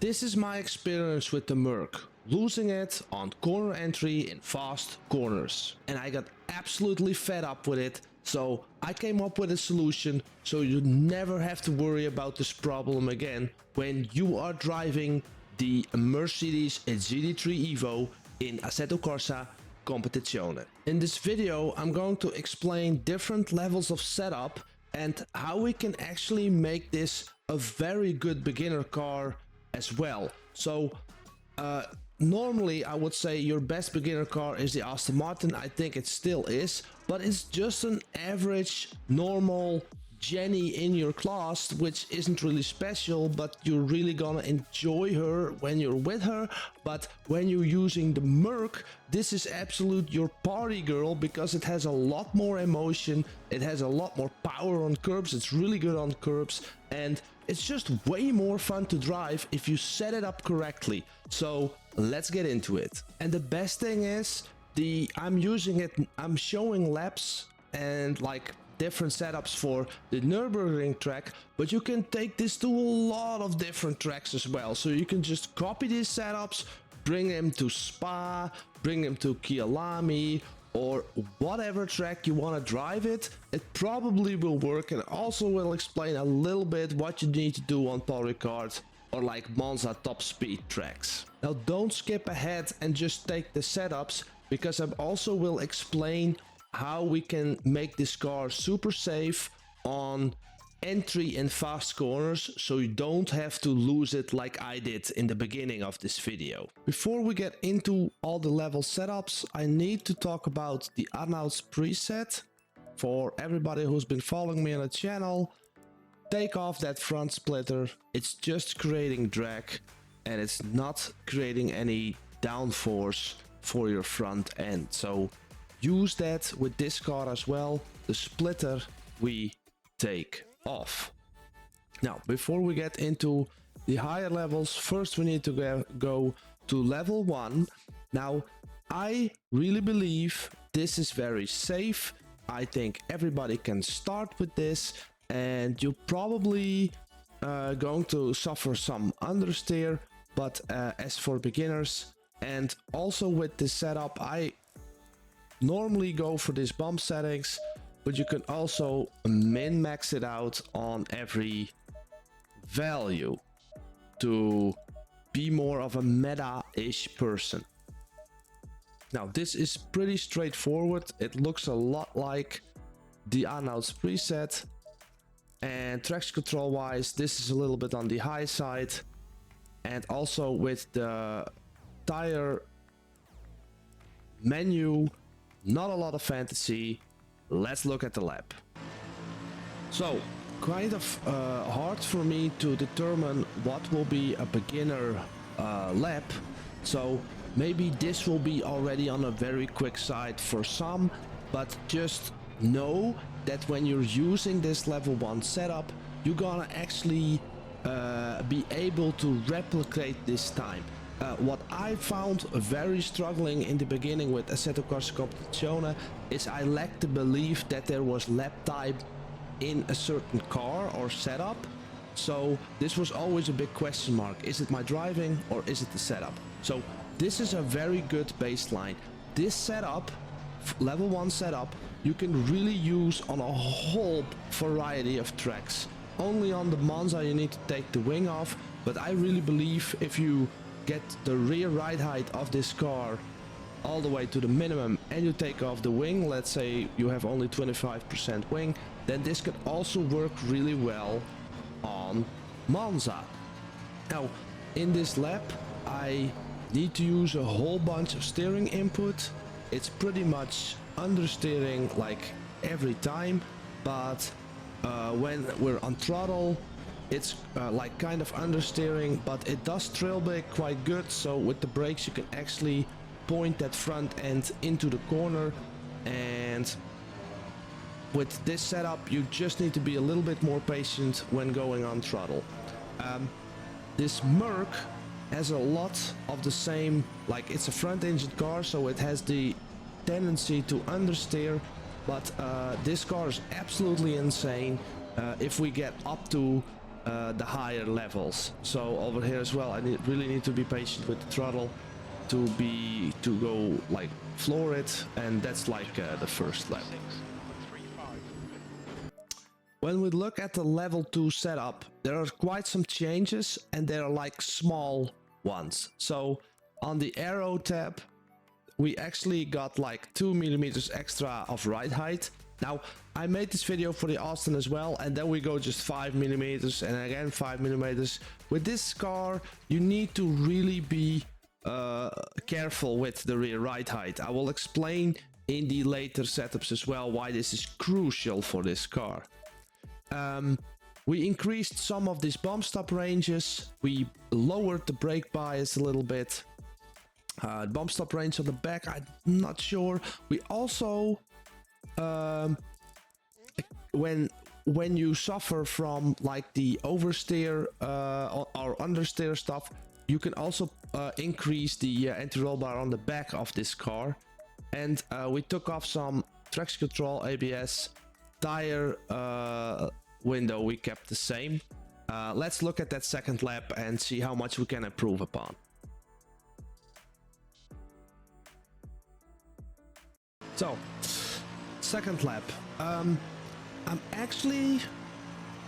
This is my experience with the Merc, losing it on corner entry in fast corners. And I got absolutely fed up with it, so I came up with a solution so you never have to worry about this problem again when you are driving the Mercedes GT3 Evo in Assetto Corsa Competitzione. In this video I'm going to explain different levels of setup and how we can actually make this a very good beginner car as well. So normally I would say your best beginner car is the Aston Martin. I think it still is, but it's just an average normal Jenny in your class, which isn't really special, but you're really gonna enjoy her when you're with her. But when you're using the Merc, this is absolute your party girl, because it has a lot more emotion, it has a lot more power on curbs, it's really good on curbs, and it's just way more fun to drive if you set it up correctly. So let's get into it. And the best thing is, I'm showing laps and like different setups for the Nürburgring track, but you can take this to a lot of different tracks as well. So you can just copy these setups, bring them to Spa, bring them to Kyalami, or whatever track you want to drive it. It probably will work, and also will explain a little bit what you need to do on Paul Ricard or like Monza top speed tracks. Now don't skip ahead and just take the setups, because I also will explain how we can make this car super safe on entry and fast corners, so you don't have to lose it like I did in the beginning of this video. Before we get into all the level setups, I need to talk about the Arnout's preset. For everybody who's been following me on the channel, take off that front splitter. It's just creating drag and it's not creating any downforce for your front end. So use that with this car as well. The splitter we take off. Now, before we get into the higher levels, first we need to go to level 1. Now, I really believe this is very safe. I think everybody can start with this, and you're probably going to suffer some understeer, but as for beginners, and also with this setup, I normally go for these bump settings, but you can also min-max it out on every value to be more of a meta-ish person. Now this is pretty straightforward. It looks a lot like the Arnout's preset, and traction control wise this is a little bit on the high side, and also with the tire menu, not a lot of fantasy. Let's look at the lap. So kind of hard for me to determine what will be a beginner lap, so maybe this will be already on a very quick side for some, but just know that when you're using this level 1 setup, you're gonna actually be able to replicate this time. What I found very struggling in the beginning with Assetto Corsa Competitzione is I lacked the belief that there was lap time in a certain car or setup. So this was always a big question mark. Is it my driving or is it the setup? So this is a very good baseline. This setup, level 1 setup, you can really use on a whole variety of tracks. Only on the Monza you need to take the wing off, but I really believe if you get the rear ride height of this car all the way to the minimum and you take off the wing, let's say you have only 25% wing, then this could also work really well on Monza. Now in this lap I need to use a whole bunch of steering input. It's pretty much understeering like every time, but when we're on throttle it's like kind of understeering, but it does trail brake quite good. So with the brakes you can actually point that front end into the corner, and with this setup you just need to be a little bit more patient when going on throttle. This Merc has a lot of the same, like it's a front engine car, so it has the tendency to understeer, but this car is absolutely insane. If we get up to the higher levels. So over here as well, I really need to be patient with the throttle to go like floor it, and that's like the first level. When we look at the level 2 setup, there are quite some changes, and they are like small ones. So on the aero tab, we actually got like 2 millimeters extra of ride height. Now, I made this video for the Austin as well, and then we go just 5 millimeters and again 5 millimeters. With this car, you need to really be careful with the rear ride height. I will explain in the later setups as well why this is crucial for this car. We increased some of these bump stop ranges. We lowered the brake bias a little bit. Bump stop range on the back, I'm not sure. We also, when you suffer from like the oversteer or understeer stuff, you can also increase the anti-roll bar on the back of this car. And we took off some traction control, ABS, tire window we kept the same. Let's look at that second lap and see how much we can improve upon. So, second lap. I'm actually,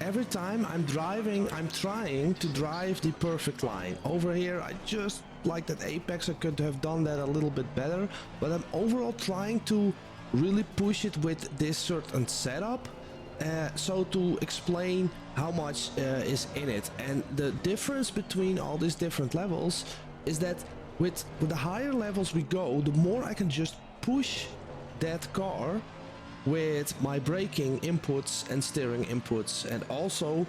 every time I'm driving, I'm trying to drive the perfect line. Over here, I just like that apex, I could have done that a little bit better, but I'm overall trying to really push it with this certain setup. So to explain how much is in it, and the difference between all these different levels is that with the higher levels we go, the more I can just push that car with my braking inputs and steering inputs, and also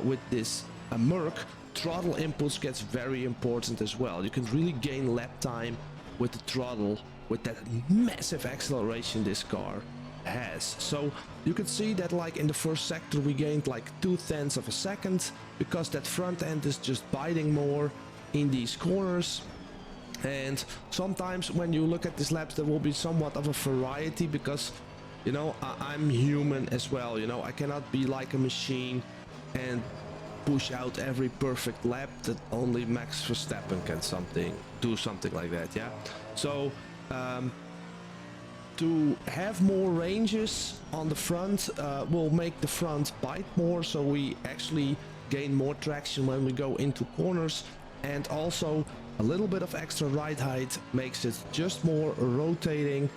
with this Merc, throttle inputs gets very important as well. You can really gain lap time with the throttle, with that massive acceleration this car has. So you can see that like in the first sector we gained like 0.2 of a second because that front end is just biting more in these corners. And sometimes when you look at these laps, there will be somewhat of a variety because, you know, I'm human as well. You know, I cannot be like a machine and push out every perfect lap that only Max Verstappen can do something like that. Yeah. So to have more ranges on the front will make the front bite more, so we actually gain more traction when we go into corners, and also a little bit of extra ride height makes it just more rotating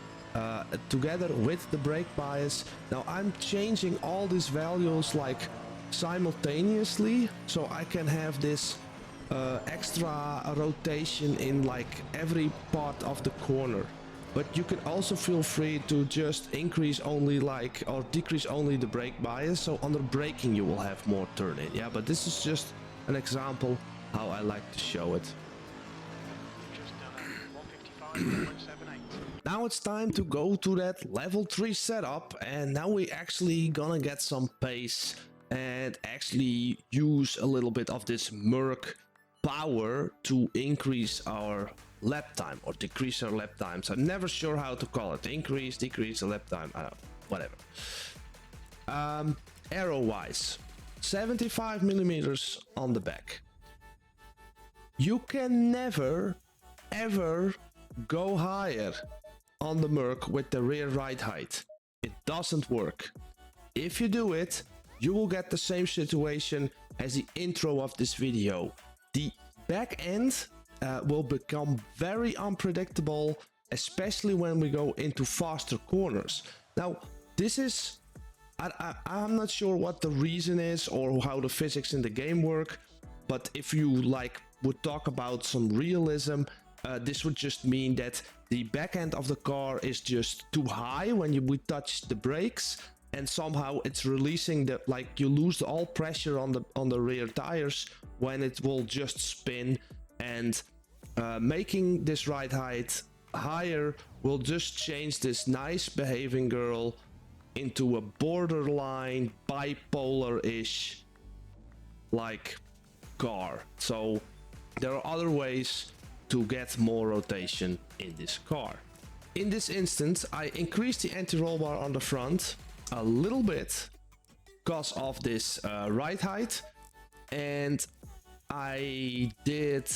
together with the brake bias. Now I'm changing all these values like simultaneously, so I can have this extra rotation in like every part of the corner. But you can also feel free to just increase only like, or decrease only the brake bias, so under braking you will have more turn in. Yeah, but this is just an example how I like to show it. Now it's time to go to that level 3 setup, and now we actually gonna get some pace and actually use a little bit of this Merc power to increase our lap time or decrease our lap times. I'm never sure how to call it. Increase, decrease the lap time, whatever. Arrow wise, 75 millimeters on the back. You can never ever go higher on the Merc with the rear ride height. It doesn't work. If you do it, you will get the same situation as the intro of this video. The back end will become very unpredictable, especially when we go into faster corners. Now, this is, I'm not sure what the reason is or how the physics in the game work, but if you like would talk about some realism, this would just mean that the back end of the car is just too high when you would touch the brakes, and somehow it's releasing the, like, you lose all pressure on the rear tires when it will just spin, and making this ride height higher will just change this nice behaving girl into a borderline bipolar-ish like car. So there are other ways to get more rotation in this car. In this instance, I increased the anti-roll bar on the front a little bit because of this ride height, and I did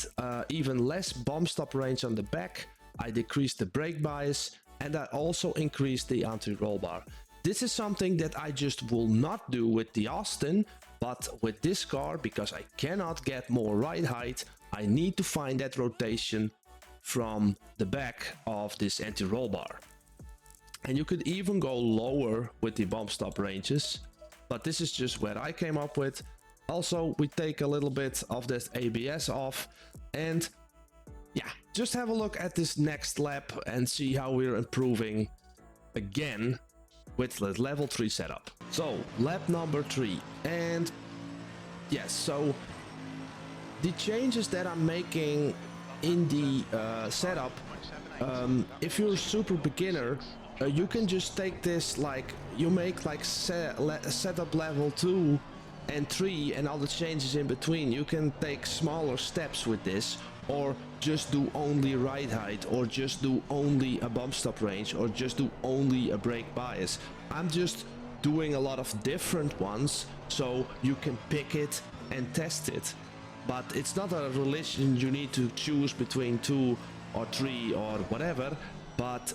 even less bump stop range on the back. I decreased the brake bias, and I also increased the anti-roll bar. This is something that I just will not do with the Austin, but with this car, because I cannot get more ride height, I need to find that rotation from the back of this anti-roll bar. And you could even go lower with the bump stop ranges, but this is just what I came up with. Also, we take a little bit of this ABS off, and yeah, just have a look at this next lap and see how we're improving again with the level 3 setup. So lap number 3, and yes, so the changes that I'm making in the setup, if you're a super beginner, you can just take this, like you make like setup level 2 and 3 and all the changes in between. You can take smaller steps with this, or just do only ride height, or just do only a bump stop range, or just do only a brake bias. I'm just doing a lot of different ones so you can pick it and test it, but it's not a religion you need to choose between 2 or 3 or whatever. But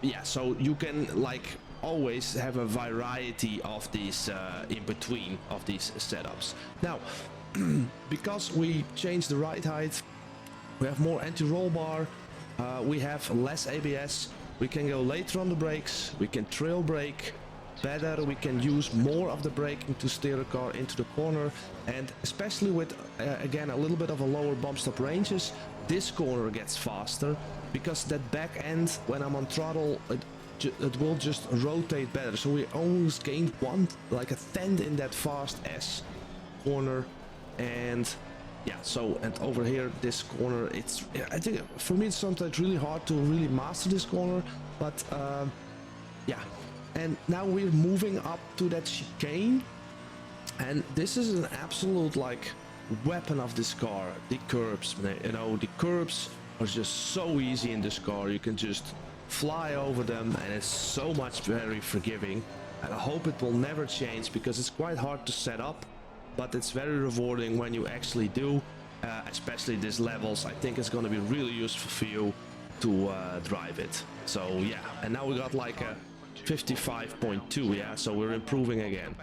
yeah, so you can like always have a variety of these in between of these setups. Now because we changed the ride height, we have more anti-roll bar, we have less ABS, we can go later on the brakes, we can trail brake better, we can use more of the braking to steer the car into the corner, and especially with again a little bit of a lower bump stop ranges, this corner gets faster because that back end, when I'm on throttle, it will just rotate better. So we almost gained like a tenth in that fast S corner. And yeah, so, and over here, this corner, it's, I think for me it's sometimes really hard to really master this corner, but yeah. And now we're moving up to that chicane, and this is an absolute like weapon of this car. The curbs, you know, the curbs are just so easy in this car. You can just fly over them, and it's so much very forgiving. And I hope it will never change, because it's quite hard to set up, but it's very rewarding when you actually do, especially these levels. I think it's going to be really useful for you to drive it. So yeah, and now we got like a 55.2, yeah, so we're improving again.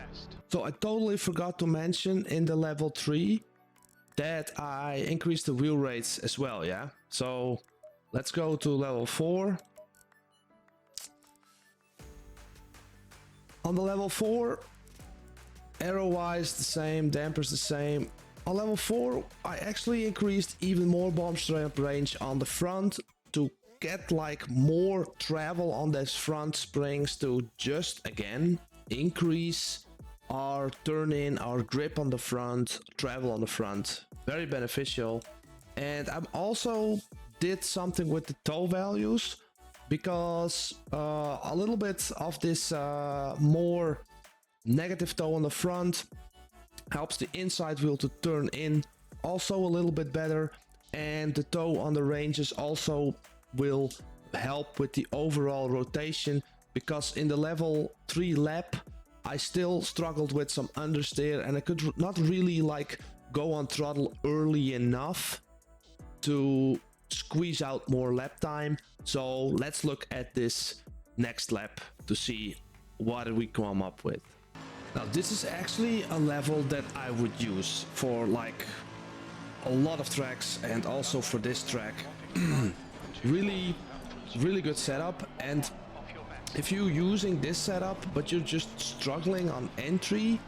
So I totally forgot to mention in the level 3 that I increased the wheel rates as well, yeah. So let's go to level 4. On the level 4, aero wise the same, dampers the same. On level 4 I actually increased even more bump stop range on the front to get like more travel on those front springs, to just again increase our turn in, our grip on the front, travel on the front. Very beneficial. And I also did something with the toe values, because a little bit of this more negative toe on the front helps the inside wheel to turn in also a little bit better, and the toe on the ranges also will help with the overall rotation, because in the level 3 lap I still struggled with some understeer, and I could not really like go on throttle early enough to squeeze out more lap time. So let's look at this next lap to see what we come up with. Now this is actually a level that I would use for like a lot of tracks, and also for this track. really good setup. And if you're using this setup but you're just struggling on entry,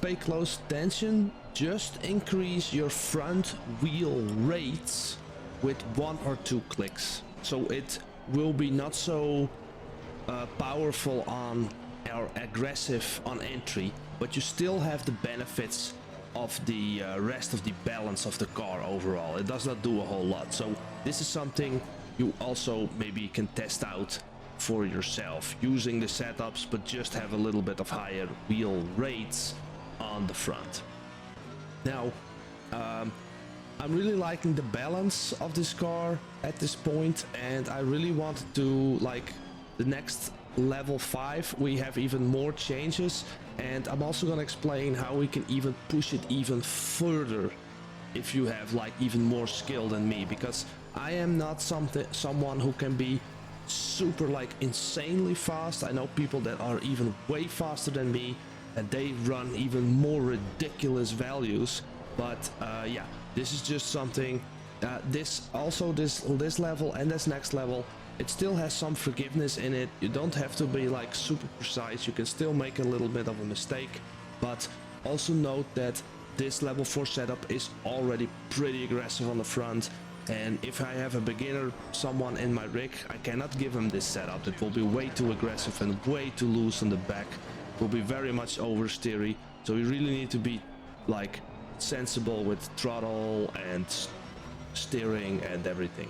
pay close attention. Just increase your front wheel rates with 1 or 2 clicks, so it will be not so powerful on or aggressive on entry, but you still have the benefits of the rest of the balance of the car overall. It does not do a whole lot, so this is something you also maybe can test out for yourself using the setups, but just have a little bit of higher wheel rates on the front. Now I'm really liking the balance of this car at this point, and I really want to, like, the next level 5 we have even more changes, and I'm also gonna explain how we can even push it even further if you have like even more skill than me, because I am not someone who can be super like insanely fast. I know people that are even way faster than me and they run even more ridiculous values, but yeah, this is just something this level and this next level, it still has some forgiveness in it. You don't have to be like super precise, you can still make a little bit of a mistake, but also note that this level 4 setup is already pretty aggressive on the front, and if I have a beginner, someone in my rig, I cannot give him this setup. It will be way too aggressive and way too loose on the back. It will be very much oversteery, so you really need to be like sensible with throttle and steering and everything.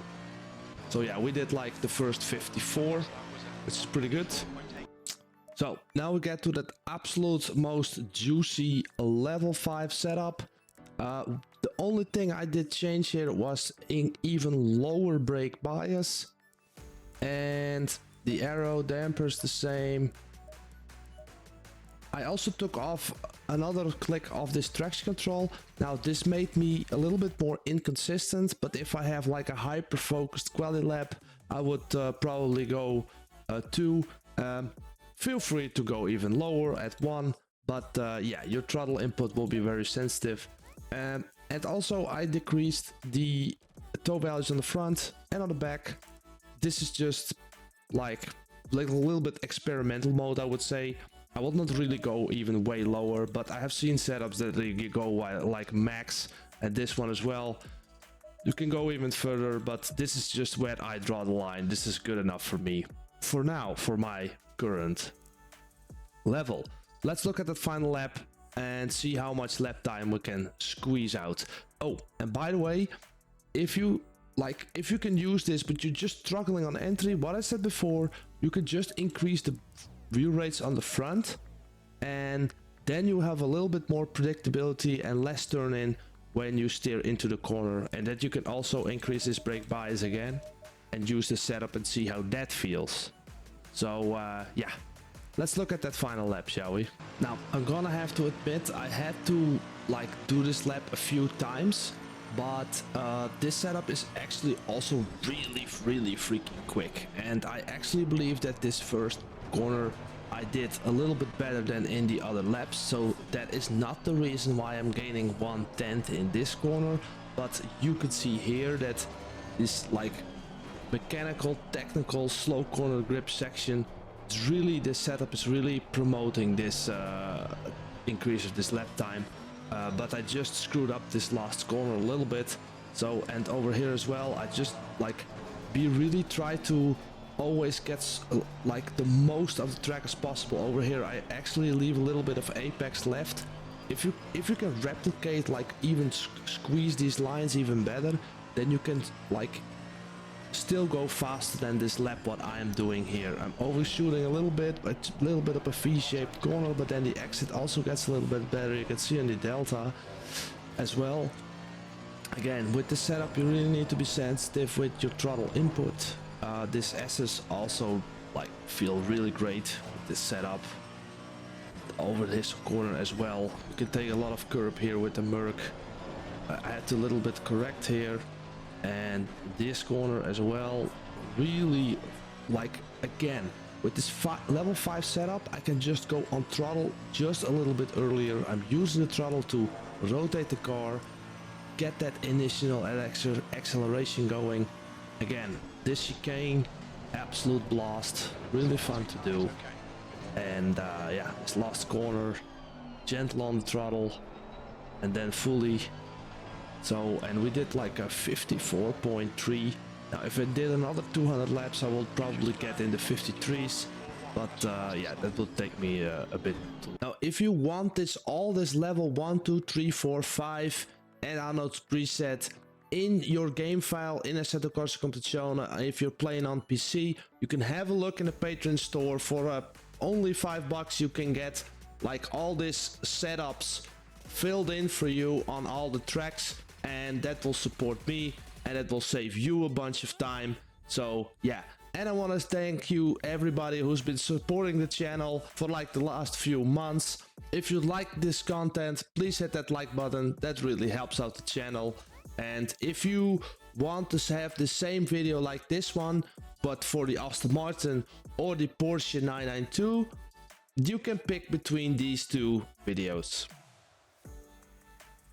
So yeah, we did like the first 54, which is pretty good. So now we get to that absolute most juicy level 5 setup. The only thing I did change here was in even lower brake bias, and the aero dampers the same. I also took off another click of this traction control. Now this made me a little bit more inconsistent, but if I have like a hyper focused quali lap, I would probably go 2. Feel free to go even lower at 1, but yeah, your throttle input will be very sensitive. And also I decreased the toe values on the front and on the back. This is just like a little bit experimental mode, I would say. I will not really go even way lower, but I have seen setups that you go like max, and this one as well. You can go even further, but this is just where I draw the line. This is good enough for me for now, for my current level. Let's look at the final lap and see how much lap time we can squeeze out. Oh, and by the way, if you can use this but you're just struggling on entry, what I said before, you could just increase the view rates on the front, and then you have a little bit more predictability and less turn in when you steer into the corner, and that you can also increase this brake bias again and use the setup and see how that feels. So yeah, let's look at that final lap, shall we? Now I'm gonna have to admit I had to like do this lap a few times, but this setup is actually also really freaking quick, and I actually believe that this first corner I did a little bit better than in the other laps, so that is not the reason why I'm gaining 1/10 in this corner. But you could see here that this like mechanical, technical, slow corner grip section, it's really, this setup is really promoting this increase of this lap time. But I just screwed up this last corner a little bit. So, and over here as well, I just like really try to always get like the most of the track as possible. Over here I actually leave a little bit of apex left. If you can replicate, like even squeeze these lines even better, then you can like still go faster than this lap what I am doing here. I'm overshooting a little bit, but a little bit of a V-shaped corner, but then the exit also gets a little bit better. You can see on the delta as well. Again, with the setup you really need to be sensitive with your throttle input. This SS also like feel really great with this setup. Over this corner as well, you can take a lot of curb here with the Merc. I had to a little bit correct here, and this corner as well. Really, like again with this level 5 setup, I can just go on throttle just a little bit earlier. I'm using the throttle to rotate the car, get that initial acceleration going. Again, this chicane, absolute blast, really fun to do. And yeah, this last corner, gentle on the throttle, and then fully. So, and we did like a 54.3. Now, if I did another 200 laps, I will probably get in the 53s. But yeah, that will take me a bit. Now, if you want all this level 1, 2, 3, 4, 5 and Arnout preset in your game file in Assetto Corsa Competitzione, if you're playing on PC, you can have a look in the Patreon store. For only $5 you can get like all these setups filled in for you on all the tracks, and that will support me and it will save you a bunch of time. So yeah, And I want to thank you everybody who's been supporting the channel for like the last few months. If you like this content, please hit that like button. That really helps out the channel. And if you want to have the same video like this one, but for the Aston Martin or the Porsche 992, you can pick between these two videos.